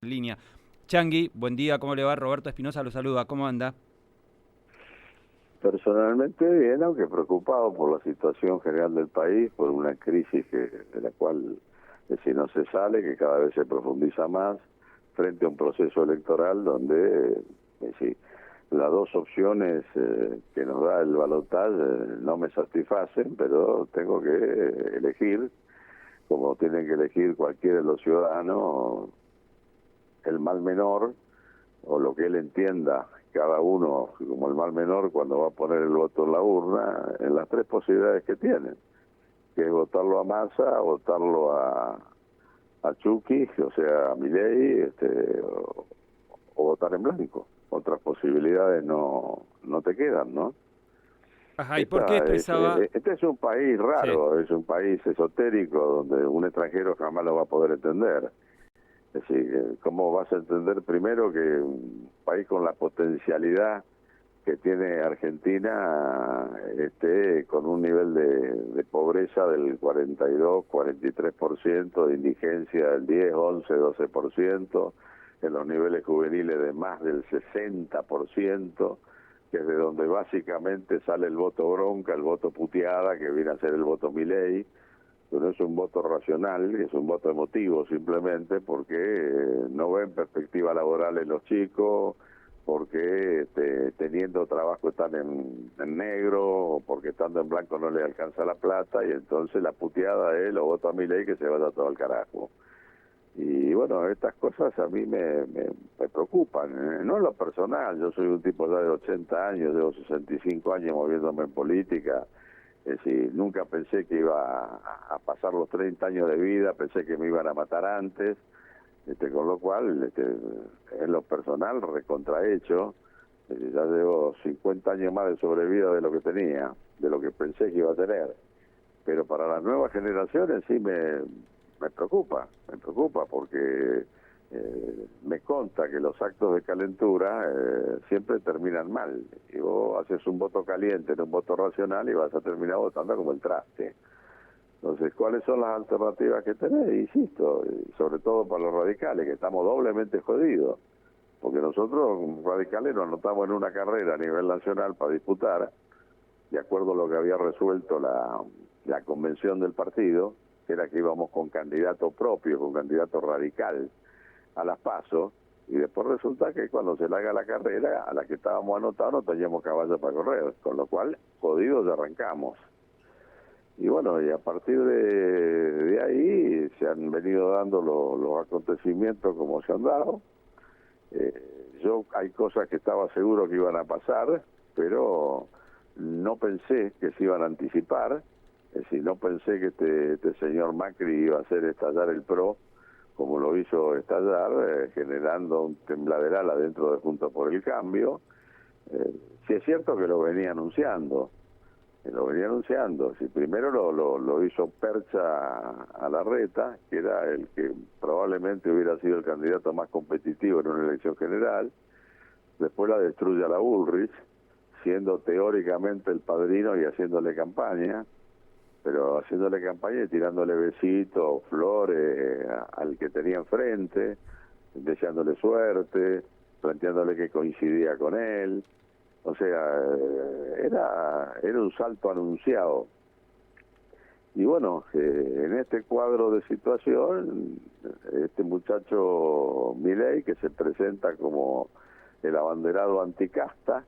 Línea. Changui, buen día, ¿cómo le va? Roberto Espinosa lo saluda, ¿cómo anda? Personalmente bien, aunque preocupado por la situación general del país, por una crisis de la cual, si no se sale, que cada vez se profundiza más, frente a un proceso electoral donde si las dos opciones que nos da el balotaje no me satisfacen, pero tengo que elegir, como tienen que elegir cualquiera de los ciudadanos, el mal menor, o lo que él entienda, cada uno como el mal menor cuando va a poner el voto en la urna, en las tres posibilidades que tiene, que es votarlo a Massa, votarlo a Chucky, o sea, a Milei, o votar en blanco. Otras posibilidades no te quedan, ¿no? Ajá, ¿y por qué expresaba? Este es un país Sí, raro, es un país esotérico donde un extranjero jamás lo va a poder entender. Es decir, ¿cómo vas a entender primero que un país con la potencialidad que tiene Argentina esté con un nivel de pobreza del 42, 43%, de indigencia del 10, 11, 12%, en los niveles juveniles de más del 60%, que es de donde básicamente sale el voto bronca, el voto puteada, que viene a ser el voto Milei? Pero es un voto racional, es un voto emotivo simplemente porque no ven perspectiva laboral en los chicos, porque teniendo trabajo están en negro, o porque estando en blanco no les alcanza la plata, y entonces la puteada es lo voto a mi ley que se vaya todo al carajo. Y bueno, estas cosas a mí me preocupan, no en lo personal, yo soy un tipo ya de 80 años, llevo 65 años moviéndome en política. Es decir, nunca pensé que iba a pasar los 30 años de vida, pensé que me iban a matar antes, con lo cual, en lo personal, recontrahecho, ya llevo 50 años más de sobrevida de lo que tenía, de lo que pensé que iba a tener. Pero para las nuevas generaciones sí me preocupa porque me consta que los actos de calentura siempre terminan mal. Y vos haces un voto caliente en un voto racional y vas a terminar votando como el traste. Entonces, ¿cuáles son las alternativas que tenés? Insisto, sobre todo para los radicales, que estamos doblemente jodidos. Porque nosotros, radicales, nos anotamos en una carrera a nivel nacional para disputar, de acuerdo a lo que había resuelto la convención del partido, que era que íbamos con candidato propio, con candidato radical a las PASO, y después resulta que cuando se le haga la carrera, a la que estábamos anotados no teníamos caballo para correr, con lo cual, jodidos arrancamos. Y bueno, y a partir de ahí se han venido dando los acontecimientos como se han dado. Yo hay cosas que estaba seguro que iban a pasar, pero no pensé que se iban a anticipar. Es decir, no pensé que este señor Macri iba a hacer estallar el PRO como lo hizo estallar, generando un tembladeral adentro de Juntos por el Cambio. Sí es cierto que lo venía anunciando. Si primero lo hizo Percha a Larreta, que era el que probablemente hubiera sido el candidato más competitivo en una elección general, después la destruye a la Bullrich, siendo teóricamente el padrino y haciéndole campaña, pero haciéndole campaña y tirándole besitos, flores al que tenía enfrente, deseándole suerte, planteándole que coincidía con él. O sea, era un salto anunciado. Y bueno, en este cuadro de situación, este muchacho Milei, que se presenta como el abanderado anticasta,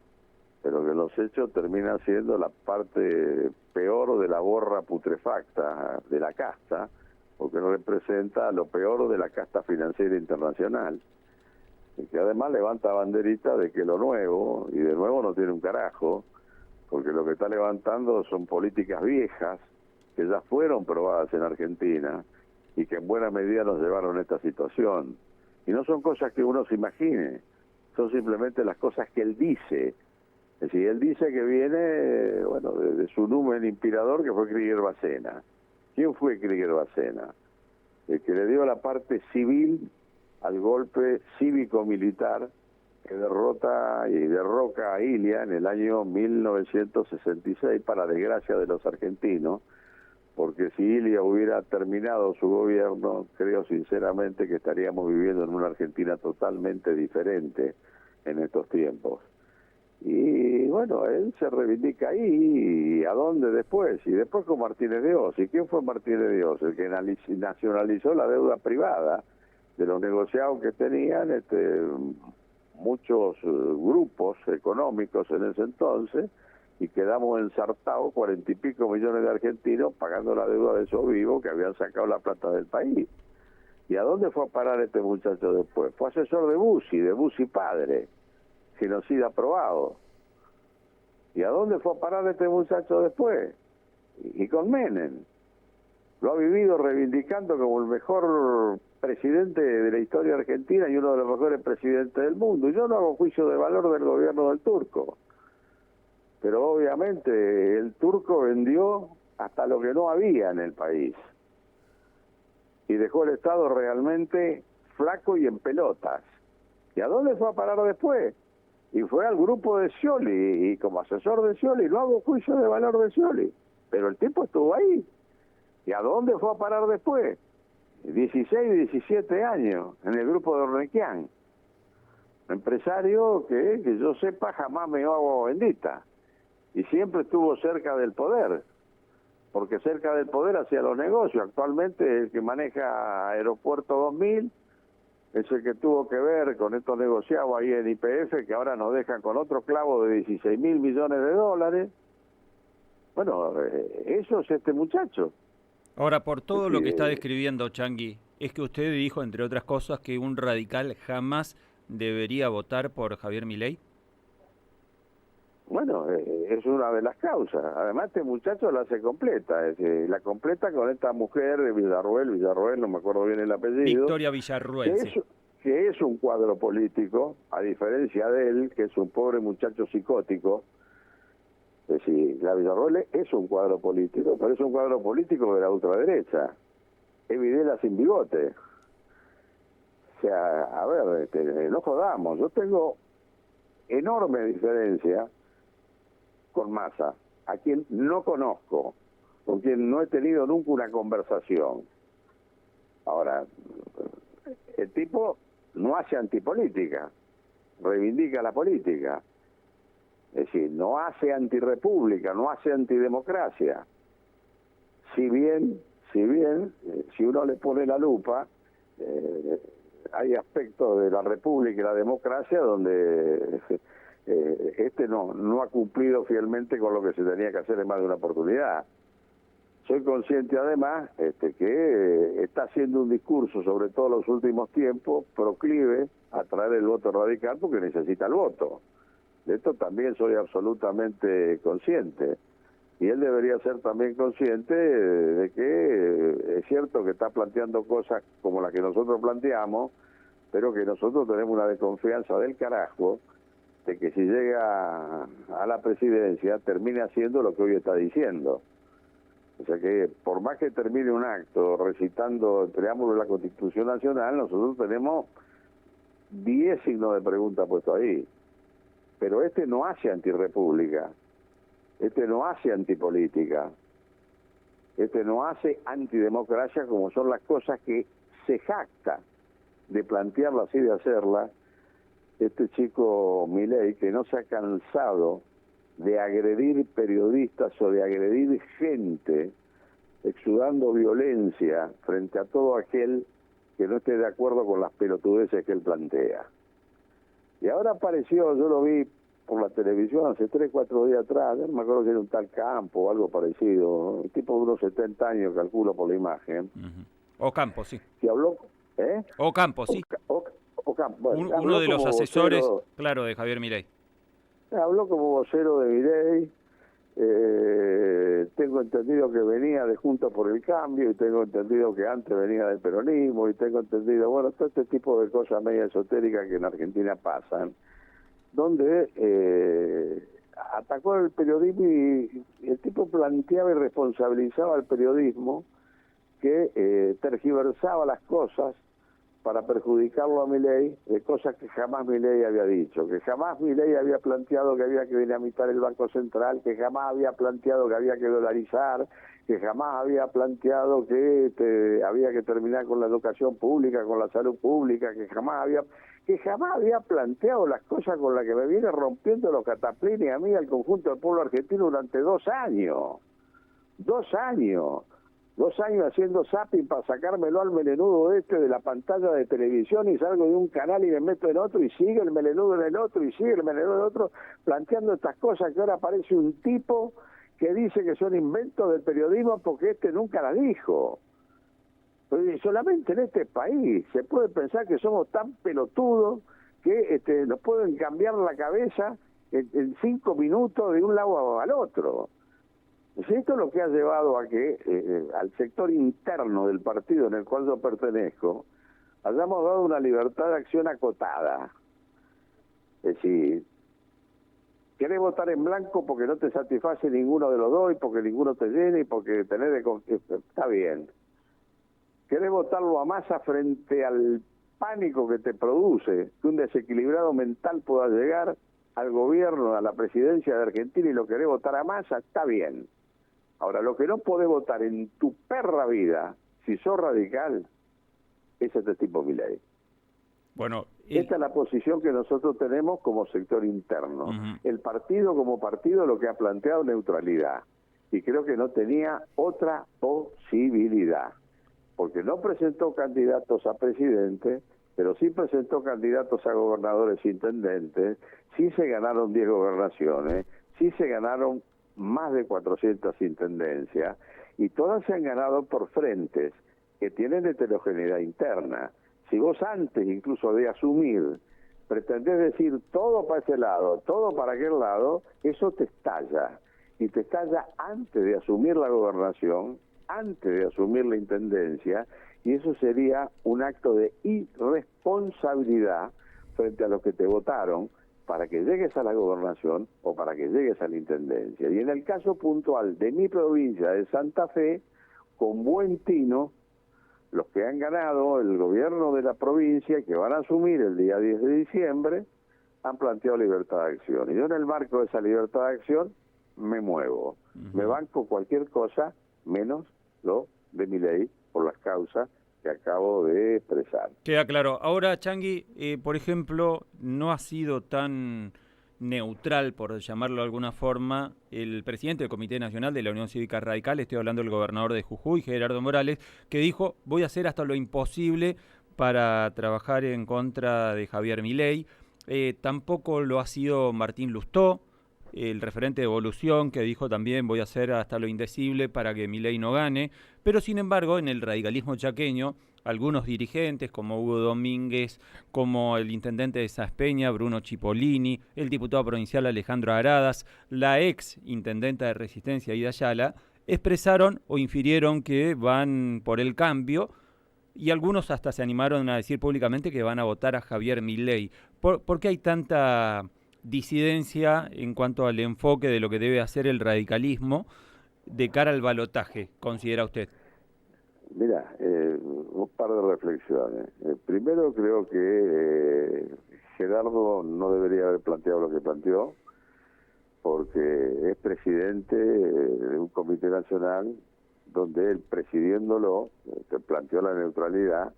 pero que en los hechos termina siendo la parte peor de la borra putrefacta de la casta, porque representa lo peor de la casta financiera internacional, y que además levanta banderita de que lo nuevo, y de nuevo no tiene un carajo, porque lo que está levantando son políticas viejas, que ya fueron probadas en Argentina, y que en buena medida nos llevaron a esta situación. Y no son cosas que uno se imagine, son simplemente las cosas que él dice. Es decir, él dice que viene, bueno, de su numen inspirador, que fue Krieger Bacena. ¿Quién fue Krieger Bacena? El que le dio la parte civil al golpe cívico-militar que derrota y derroca a Ilia en el año 1966, para desgracia de los argentinos, porque si Ilia hubiera terminado su gobierno, creo sinceramente que estaríamos viviendo en una Argentina totalmente diferente en estos tiempos. Y bueno, él se reivindica ahí, ¿y a dónde después? Y después con Martínez de Oz. ¿Y quién fue Martínez de Oz? El que nacionalizó la deuda privada de los negociados que tenían muchos grupos económicos en ese entonces, y quedamos ensartados 40 y pico millones de argentinos pagando la deuda de esos vivos que habían sacado la plata del país. ¿Y a dónde fue a parar este muchacho después? Fue asesor de Bussi padre, genocida aprobado. ¿Y a dónde fue a parar este muchacho después? Y con Menem. Lo ha vivido reivindicando como el mejor presidente de la historia argentina y uno de los mejores presidentes del mundo. Y yo no hago juicio de valor del gobierno del turco. Pero obviamente el turco vendió hasta lo que no había en el país. Y dejó el Estado realmente flaco y en pelotas. ¿Y a dónde fue a parar después? Y fue al grupo de Scioli, y como asesor de Scioli, no hago juicio de valor de Scioli, pero el tipo estuvo ahí. ¿Y a dónde fue a parar después? 16, 17 años, en el grupo de Ornequian. Empresario que yo sepa jamás me hago bendita. Y siempre estuvo cerca del poder, porque cerca del poder hacía los negocios. Actualmente el que maneja Aeropuerto 2000 es el que tuvo que ver con estos negociados ahí en YPF, que ahora nos dejan con otro clavo de 16.000 millones de dólares. Bueno, eso es este muchacho. Ahora, por todo lo que está describiendo Changuí, es que usted dijo, entre otras cosas, que un radical jamás debería votar por Javier Milei. Bueno, es una de las causas. Además, este muchacho la hace completa. La completa con esta mujer de Villarruel, no me acuerdo bien el apellido. Victoria Villarruel, sí. Que es un cuadro político, a diferencia de él, que es un pobre muchacho psicótico. Es decir, la Villarruel es un cuadro político, pero es un cuadro político de la ultraderecha. Es Videla sin bigote. O sea, a ver, no jodamos. Yo tengo enorme diferencia con Massa, a quien no conozco, con quien no he tenido nunca una conversación. Ahora, el tipo no hace antipolítica, reivindica la política. Es decir, no hace antirrepública, no hace antidemocracia. Si bien, si uno le pone la lupa, hay aspectos de la república y la democracia donde no ha cumplido fielmente con lo que se tenía que hacer en más de una oportunidad. Soy consciente además que está haciendo un discurso, sobre todo en los últimos tiempos, proclive a traer el voto radical porque necesita el voto. De esto también soy absolutamente consciente. Y él debería ser también consciente de que es cierto que está planteando cosas como las que nosotros planteamos, pero que nosotros tenemos una desconfianza del carajo de que si llega a la presidencia termine haciendo lo que hoy está diciendo. O sea que por más que termine un acto recitando el preámbulo de la Constitución Nacional, nosotros tenemos 10 signos de pregunta puestos ahí. Pero no hace antirrepública, no hace antipolítica, no hace antidemocracia, como son las cosas que se jacta de plantearla así, de hacerla este chico Milei, que no se ha cansado de agredir periodistas o de agredir gente, exudando violencia frente a todo aquel que no esté de acuerdo con las pelotudeces que él plantea. Y ahora apareció, yo lo vi por la televisión hace 3, 4 días atrás, no me acuerdo si era un tal Campo o algo parecido, ¿no? Un tipo de unos 70 años, calculo por la imagen. Ocampo, sí. Que habló, Ocampo, sí. Ocampo, bueno, uno de los asesores, vocero, claro, de Javier Milei. Habló como vocero de Milei. Tengo entendido que venía de Juntos por el Cambio, y tengo entendido que antes venía del peronismo, y tengo entendido, bueno, todo este tipo de cosas medio esotéricas que en Argentina pasan, donde atacó el periodismo y el tipo planteaba y responsabilizaba al periodismo que tergiversaba las cosas para perjudicarlo a Milei, de cosas que jamás Milei había dicho, que jamás Milei había planteado que había que dinamitar el Banco Central, que jamás había planteado que había que dolarizar, que jamás había planteado que había que terminar con la educación pública, con la salud pública, que jamás había planteado las cosas con las que me viene rompiendo los cataplines a mí y al conjunto del pueblo argentino durante 2 años. 2 años. 2 años haciendo zapping para sacármelo al melenudo de la pantalla de televisión, y salgo de un canal y me meto en otro y sigue el melenudo en el otro y sigue el melenudo en el otro, planteando estas cosas que ahora aparece un tipo que dice que son inventos del periodismo porque nunca las dijo. Y solamente en este país se puede pensar que somos tan pelotudos que nos pueden cambiar la cabeza en 5 minutos de un lado al otro. Esto es lo que ha llevado a que al sector interno del partido en el cual yo pertenezco hayamos dado una libertad de acción acotada. Es decir, querés votar en blanco porque no te satisface ninguno de los dos y porque ninguno te llena y porque tenés está bien. Querés votarlo a Massa frente al pánico que te produce que un desequilibrado mental pueda llegar al gobierno, a la presidencia de Argentina, y lo querés votar a Massa, está bien. Ahora, lo que no podés votar en tu perra vida, si sos radical, es este tipo Milei. Bueno, esta es la posición que nosotros tenemos como sector interno. El partido como partido lo que ha planteado neutralidad, y creo que no tenía otra posibilidad, porque no presentó candidatos a presidente, pero sí presentó candidatos a gobernadores e intendentes, sí se ganaron 10 gobernaciones, sí se ganaron más de 400 intendencias, y todas se han ganado por frentes que tienen heterogeneidad interna. Si vos antes incluso de asumir pretendés decir todo para ese lado, todo para aquel lado, eso te estalla, y te estalla antes de asumir la gobernación, antes de asumir la intendencia, y eso sería un acto de irresponsabilidad frente a los que te votaron para que llegues a la gobernación o para que llegues a la intendencia. Y en el caso puntual de mi provincia de Santa Fe, con buen tino, los que han ganado el gobierno de la provincia, que van a asumir el día 10 de diciembre, han planteado libertad de acción. Y yo en el marco de esa libertad de acción me muevo. Me banco cualquier cosa menos lo de mi ley por las causas que acabo de expresar. Queda claro. Ahora, Changuy, por ejemplo, no ha sido tan neutral, por llamarlo de alguna forma, el presidente del Comité Nacional de la Unión Cívica Radical, estoy hablando del gobernador de Jujuy, Gerardo Morales, que dijo: voy a hacer hasta lo imposible para trabajar en contra de Javier Milei. Tampoco lo ha sido Martín Lustó, el referente de Evolución, que dijo también: voy a hacer hasta lo indecible para que Milei no gane. Pero sin embargo, en el radicalismo chaqueño, algunos dirigentes como Hugo Domínguez, como el intendente de Saspeña, Bruno Cipollini, el diputado provincial Alejandro Aradas, la ex intendenta de Resistencia, Ida Ayala, expresaron o infirieron que van por el cambio, y algunos hasta se animaron a decir públicamente que van a votar a Javier Milei. ¿Por qué hay tanta disidencia en cuanto al enfoque de lo que debe hacer el radicalismo de cara al balotaje, considera usted? Mira, un par de reflexiones. Primero, creo que Gerardo no debería haber planteado lo que planteó, porque es presidente de un comité nacional donde él, presidiéndolo, planteó la neutralidad,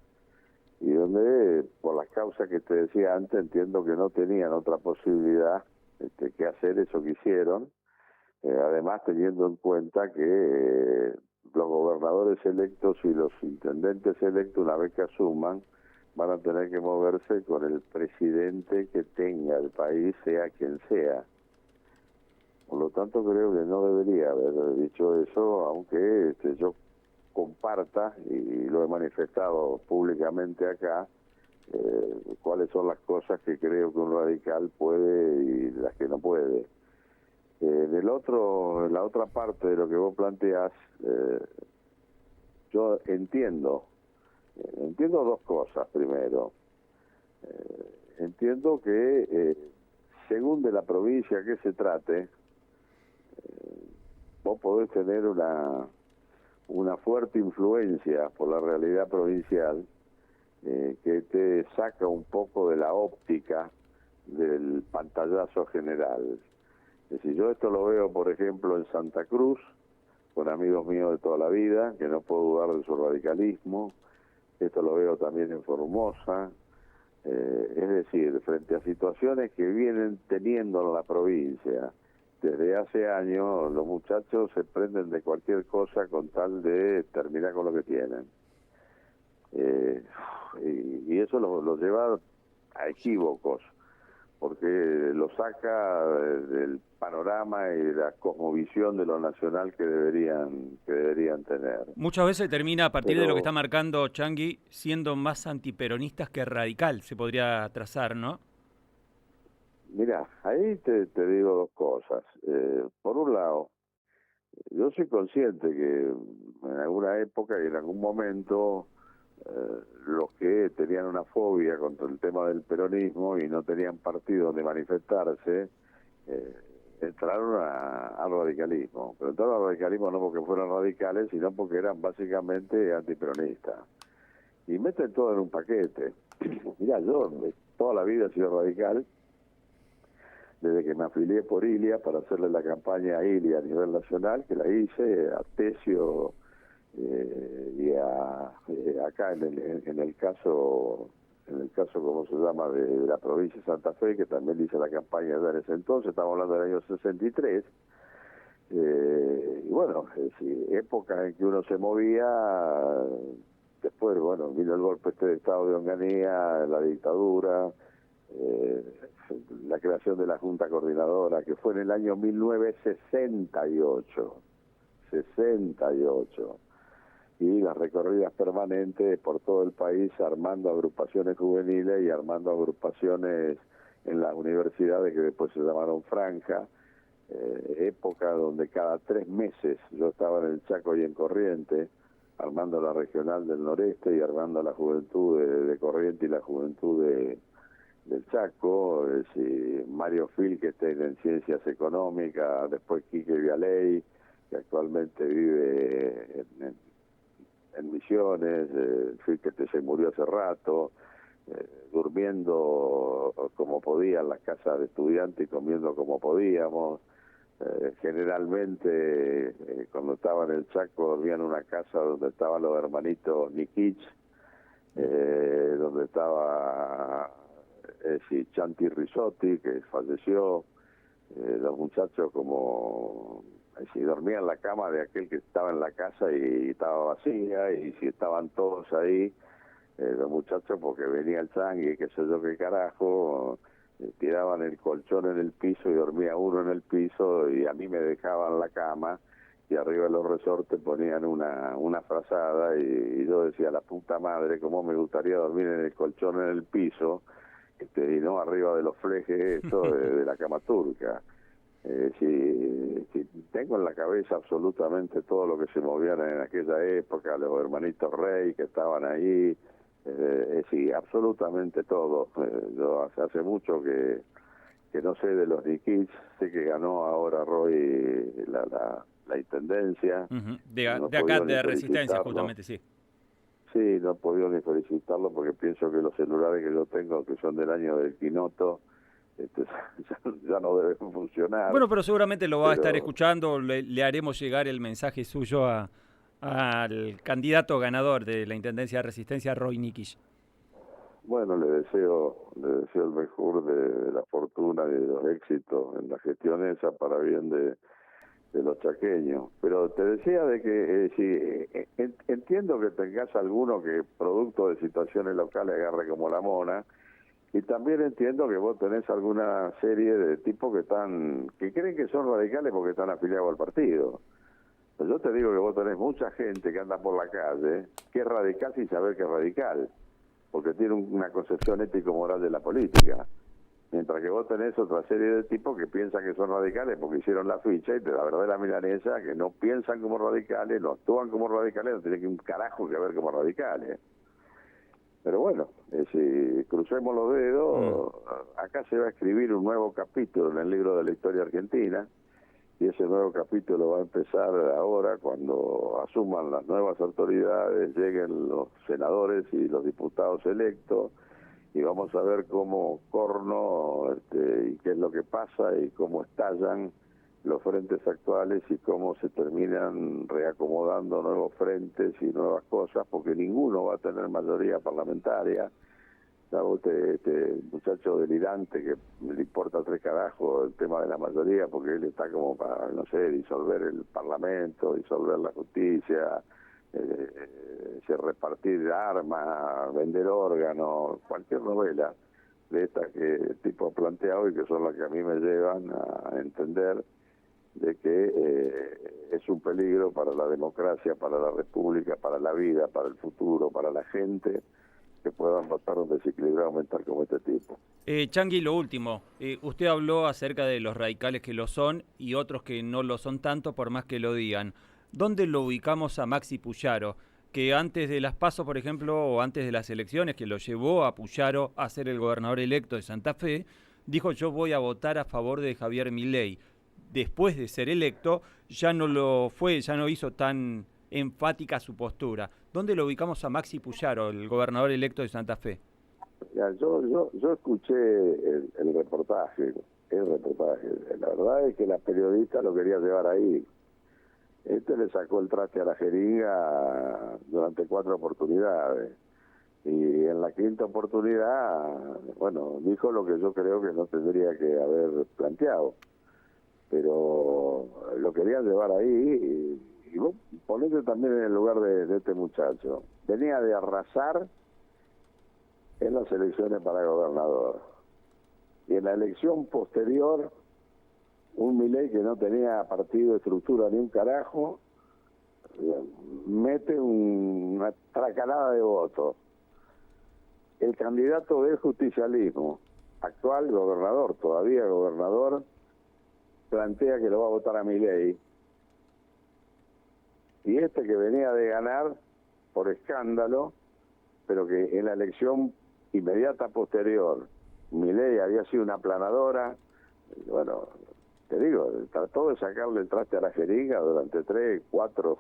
y donde, por las causas que te decía antes, entiendo que no tenían otra posibilidad que hacer eso que hicieron, además teniendo en cuenta que los gobernadores electos y los intendentes electos, una vez que asuman, van a tener que moverse con el presidente que tenga el país, sea quien sea. Por lo tanto, creo que no debería haber dicho eso, aunque yo comparta, y lo he manifestado públicamente acá, cuáles son las cosas que creo que un radical puede y las que no puede. En la otra parte de lo que vos planteás, yo entiendo dos cosas. Primero, entiendo que según de la provincia que se trate, vos podés tener una fuerte influencia por la realidad provincial, que te saca un poco de la óptica del pantallazo general. Es decir, yo esto lo veo, por ejemplo, en Santa Cruz, con amigos míos de toda la vida, que no puedo dudar de su radicalismo. Esto lo veo también en Formosa. Es decir, frente a situaciones que vienen teniendo en la provincia desde hace años, los muchachos se prenden de cualquier cosa con tal de terminar con lo que tienen. Y eso los lleva a equívocos, porque lo saca del panorama y de la cosmovisión de lo nacional que deberían tener. Muchas veces termina, a partir de lo que está Pero marcando Changuí, siendo más antiperonistas que radical, se podría trazar, ¿no? mira, ahí te digo dos cosas. Por un lado, yo soy consciente que en alguna época y en algún momento los que tenían una fobia contra el tema del peronismo y no tenían partido donde manifestarse, entraron al radicalismo. Pero entraron al radicalismo no porque fueran radicales, sino porque eran básicamente antiperonistas. Y meten todo en un paquete. Mira, yo toda la vida he sido radical, desde que me afilié por Ilia para hacerle la campaña a Ilia a nivel nacional, que la hice, a Tesio, acá en el caso como se llama de la provincia de Santa Fe, que también hice la campaña de ese entonces, estamos hablando del año 63. Y bueno, época en que uno se movía. Después, bueno, vino el golpe de Estado de Onganía, la dictadura, la creación de la Junta Coordinadora, que fue en el año 1968, 68, y las recorridas permanentes por todo el país armando agrupaciones juveniles y armando agrupaciones en las universidades que después se llamaron Franja, época donde cada 3 meses yo estaba en el Chaco y en Corrientes, armando la regional del noreste y armando la juventud de Corrientes y la juventud del Chaco. Mario Filkestein en Ciencias Económicas, después Quique Vialey, que actualmente vive en Misiones. Filkestein se murió hace rato, durmiendo como podía en las casas de estudiantes y comiendo como podíamos. Generalmente cuando estaba en el Chaco dormía en una casa donde estaban los hermanitos Nikich, donde estaba Chanti Risotti, que falleció. Los muchachos como dormían en la cama de aquel que estaba en la casa y estaba vacía, y si estaban todos ahí, los muchachos, porque venía el Changi, qué sé yo qué carajo, tiraban el colchón en el piso y dormía uno en el piso, y a mí me dejaban la cama y arriba de los resortes ponían una frazada, y yo decía, la puta madre, cómo me gustaría dormir en el colchón en el piso, y no arriba de los flejes esto de la cama turca. Si tengo en la cabeza absolutamente todo lo que se movían en aquella época, los hermanitos Rey que estaban ahí, sí, absolutamente todo. Yo hace mucho que no sé de los Nikits, sé que ganó ahora Roy la intendencia. De No he acá, podido ni de Resistencia, felicitarlo. justamente, sí. Sí, no he podido ni felicitarlo porque pienso que los celulares que yo tengo, que son del año del Quinoto, ya no deben funcionar. Bueno, pero seguramente lo va a estar Pero escuchando, le haremos llegar el mensaje suyo al candidato ganador de la Intendencia de Resistencia, Roy Nikish. bueno, le deseo el mejor de la fortuna y de los éxitos en la gestión esa para bien de los chaqueños. Pero te decía de que entiendo que tengas alguno que producto de situaciones locales agarre como la mona, y también entiendo que vos tenés alguna serie de tipos que creen que son radicales porque están afiliados al partido. Pues yo te digo que vos tenés mucha gente que anda por la calle que es radical sin saber que es radical, porque tiene una concepción ético-moral de la política. Mientras que vos tenés otra serie de tipos que piensan que son radicales porque hicieron la ficha, y la verdad es la milanesa, que no piensan como radicales, no actúan como radicales, no tienen que un carajo que ver como radicales. Pero bueno, si crucemos los dedos, acá se va a escribir un nuevo capítulo en el libro de la historia argentina, y ese nuevo capítulo va a empezar ahora cuando asuman las nuevas autoridades, lleguen los senadores y los diputados electos, y vamos a ver cómo corno y qué es lo que pasa y cómo estallan los frentes actuales y cómo se terminan reacomodando nuevos frentes y nuevas cosas, porque ninguno va a tener mayoría parlamentaria. ¿Sabes? Este muchacho delirante que le importa tres carajos el tema de la mayoría, porque él está como para, no sé, disolver el Parlamento, disolver la justicia, repartir armas, vender órganos, cualquier novela de estas que el tipo ha planteado y que son las que a mí me llevan a entender de que es un peligro para la democracia, para la república, para la vida, para el futuro, para la gente, que puedan votar un desequilibrado mental como este tipo. Chanqui, lo último, usted habló acerca de los radicales que lo son y otros que no lo son tanto por más que lo digan. ¿Dónde lo ubicamos a Maxi Puyaro? Que antes de las PASO, por ejemplo, o antes de las elecciones, que lo llevó a Puyaro a ser el gobernador electo de Santa Fe, dijo: yo voy a votar a favor de Javier Milei. Después de ser electo, ya no lo fue, ya no hizo tan enfática su postura. ¿Dónde lo ubicamos a Maxi Puyaro, el gobernador electo de Santa Fe? Ya, yo escuché el reportaje. La verdad es que la periodista lo quería llevar ahí. Este le sacó el traste a la jeringa durante 4 oportunidades. Y en la quinta oportunidad, bueno, dijo lo que yo creo que no tendría que haber planteado. Pero lo querían llevar ahí y vos ponete también en el lugar de este muchacho. Venía de arrasar en las elecciones para gobernador. Y en la elección posterior, un Milei que no tenía partido, estructura ni un carajo, mete una tracanada de votos. El candidato del justicialismo, actual gobernador, todavía gobernador, plantea que lo va a votar a Milei. Y este que venía de ganar por escándalo, pero que en la elección inmediata posterior, Milei había sido una aplanadora, bueno, te digo, trató de sacarle el traste a la jeringa durante 3, 4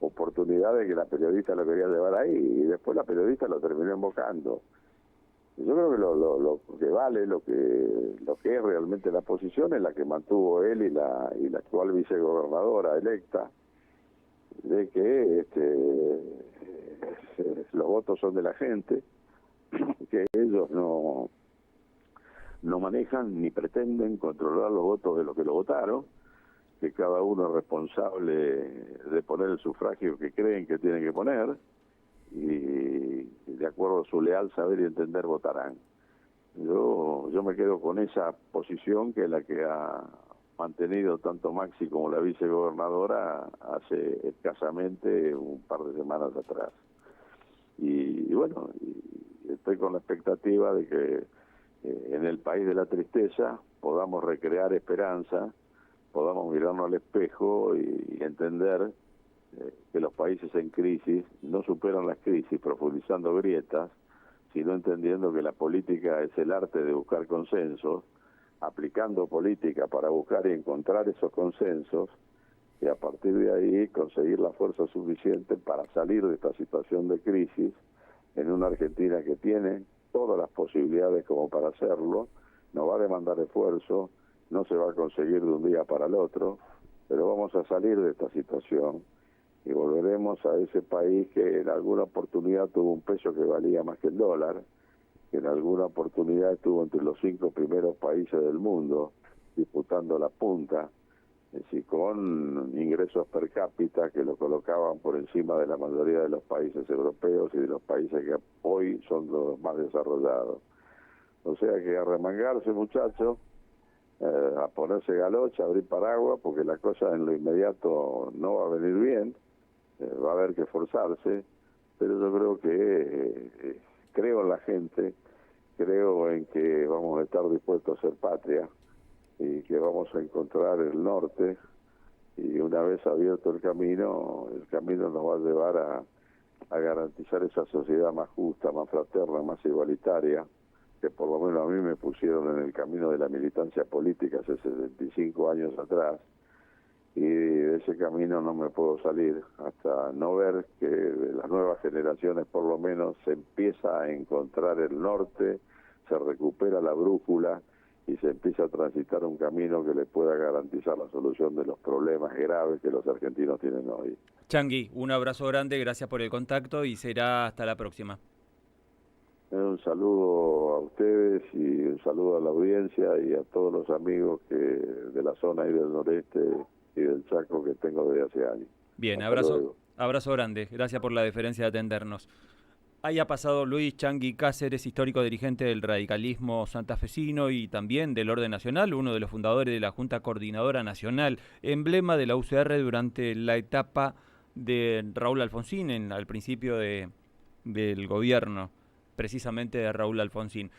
oportunidades que la periodista lo quería llevar ahí, y después la periodista lo terminó invocando. Yo creo que lo que vale, lo que es realmente la posición es la que mantuvo él y la actual vicegobernadora electa, de que los votos son de la gente, que ellos no manejan ni pretenden controlar los votos de los que lo votaron, que cada uno es responsable de poner el sufragio que creen que tienen que poner, y de acuerdo a su leal saber y entender votarán. Yo me quedo con esa posición, que es la que ha mantenido tanto Maxi como la vicegobernadora hace escasamente un par de semanas atrás. Y bueno, estoy con la expectativa de que en el país de la tristeza podamos recrear esperanza, podamos mirarnos al espejo y entender que los países en crisis no superan las crisis profundizando grietas, sino entendiendo que la política es el arte de buscar consensos, aplicando política para buscar y encontrar esos consensos, y a partir de ahí conseguir la fuerza suficiente para salir de esta situación de crisis en una Argentina que tiene todas las posibilidades como para hacerlo. No va a demandar esfuerzo, no se va a conseguir de un día para el otro, pero vamos a salir de esta situación y volveremos a ese país que en alguna oportunidad tuvo un peso que valía más que el dólar, que en alguna oportunidad estuvo entre los 5 primeros países del mundo, disputando la punta, es decir, con ingresos per cápita que lo colocaban por encima de la mayoría de los países europeos y de los países que hoy son los más desarrollados. O sea que a remangarse, muchachos, a ponerse galocha, a abrir paraguas, porque la cosa en lo inmediato no va a venir bien, va a haber que esforzarse, pero yo creo que creo en la gente, creo en que vamos a estar dispuestos a ser patria y que vamos a encontrar el norte, y una vez abierto el camino nos va a llevar a garantizar esa sociedad más justa, más fraterna, más igualitaria, que por lo menos a mí me pusieron en el camino de la militancia política hace 75 años atrás, y de ese camino no me puedo salir hasta no ver que de las nuevas generaciones por lo menos se empieza a encontrar el norte, se recupera la brújula y se empieza a transitar un camino que le pueda garantizar la solución de los problemas graves que los argentinos tienen hoy. Changuí, un abrazo grande, gracias por el contacto y será hasta la próxima. Un saludo a ustedes y un saludo a la audiencia y a todos los amigos de la zona y del noreste y del Chaco que tengo desde hace años. Bien, Hasta luego. abrazo grande, gracias por la deferencia de atendernos. Ahí ha pasado Luis Changuí Cáceres, histórico dirigente del radicalismo santafesino y también del Orden Nacional, uno de los fundadores de la Junta Coordinadora Nacional, emblema de la UCR durante la etapa de Raúl Alfonsín, al principio del gobierno, precisamente de Raúl Alfonsín.